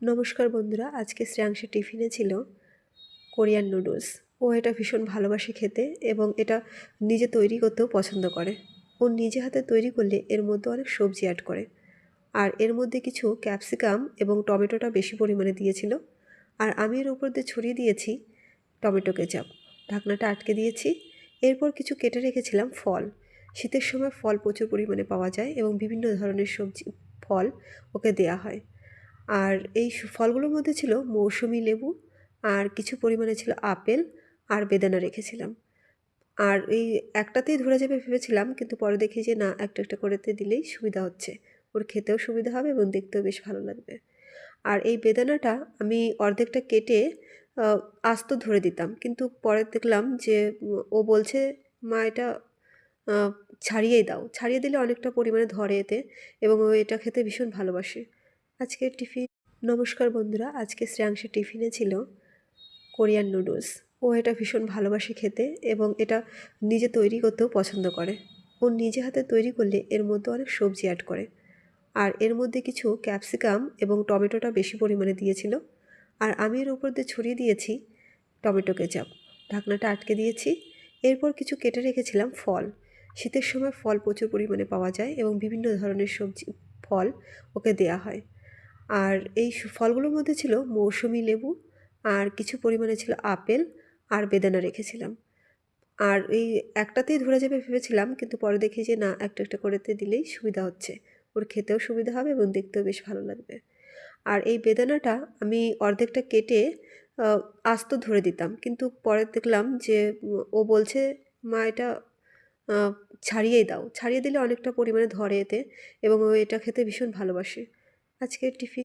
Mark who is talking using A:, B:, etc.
A: নমস্কার বন্ধুরা, আজকে শ্রেয়াংশের টিফিনে ছিল কোরিয়ান নুডলস। ও এটা ভীষণ ভালোবাসে খেতে এবং এটা নিজে তৈরি করতেও পছন্দ করে। ও নিজে হাতে তৈরি করলে এর মধ্যে অনেক সবজি অ্যাড করে, আর এর মধ্যে কিছু ক্যাপসিকাম এবং টমেটোটা বেশি পরিমাণে দিয়েছিল। আর আমি এর উপর দিয়ে ছড়িয়ে দিয়েছি টমেটো কেচাপ। ঢাকনাটা আটকে দিয়েছি। এরপর কিছু কেটে রেখেছিলাম ফল। শীতের সময় ফল প্রচুর পরিমাণে পাওয়া যায় এবং বিভিন্ন ধরনের সবজি ফল ওকে দেয়া হয়। আর এই ফলগুলোর মধ্যে ছিল মৌসুমী লেবু, আর কিছু পরিমাণে ছিল আপেল আর বেদানা রেখেছিলাম। আর এই একটাতেই ধরে যাবে ভেবেছিলাম, কিন্তু পরে দেখি যে না, একটা একটা করেতে দিলেই সুবিধা হচ্ছে। ওর খেতেও সুবিধা হবে এবং দেখতেও বেশ ভালো লাগবে। আর এই বেদানাটা আমি অর্ধেকটা কেটে আস্ত ধরে দিতাম, কিন্তু পরে দেখলাম যে ও বলছে, মা এটা ছাড়িয়েই দাও, ছাড়িয়ে দিলে অনেকটা পরিমাণে ধরে এতে, এবং ও এটা খেতে ভীষণ ভালোবাসে। আজকের টিফিন নমস্কার বন্ধুরা, আজকে শ্রেয়াংশের টিফিনে ছিল কোরিয়ান নুডলস। ও এটা ভীষণ ভালোবাসে খেতে এবং এটা নিজে তৈরি করতেও পছন্দ করে। ও নিজে হাতে তৈরি করলে এর মধ্যে অনেক সবজি অ্যাড করে, আর এর মধ্যে কিছু ক্যাপসিকাম এবং টমেটোটা বেশি পরিমাণে দিয়েছিল। আর আমি এর উপর দিয়ে ছড়িয়ে দিয়েছি টমেটো কেচাপ। ঢাকনাটা আটকে দিয়েছি। এরপর কিছু কেটে রেখেছিলাম ফল। শীতের সময় ফল প্রচুর পরিমাণে পাওয়া যায় এবং বিভিন্ন ধরনের সবজি ফল ওকে দেয়া হয়। আর এই ফলগুলোর মধ্যে ছিল মৌসুমী লেবু, আর কিছু পরিমাণে ছিল আপেল আর বেদানা রেখেছিলাম। আর এই একটাতেই ধরে যাবে ভেবেছিলাম, কিন্তু পরে দেখি যে না, একটা একটা করেতে দিলেই সুবিধা হচ্ছে। ওর খেতেও সুবিধা হবে এবং দেখতেও বেশ ভালো লাগবে। আর এই বেদানাটা আমি অর্ধেকটা কেটে আস্ত ধরে দিতাম, কিন্তু পরে দেখলাম যে ও বলছে, মা এটা ছাড়িয়েই দাও, ছাড়িয়ে দিলে অনেকটা পরিমাণে ধরে এতে, এবং ও এটা খেতে ভীষণ ভালোবাসে। আজকের টিফিন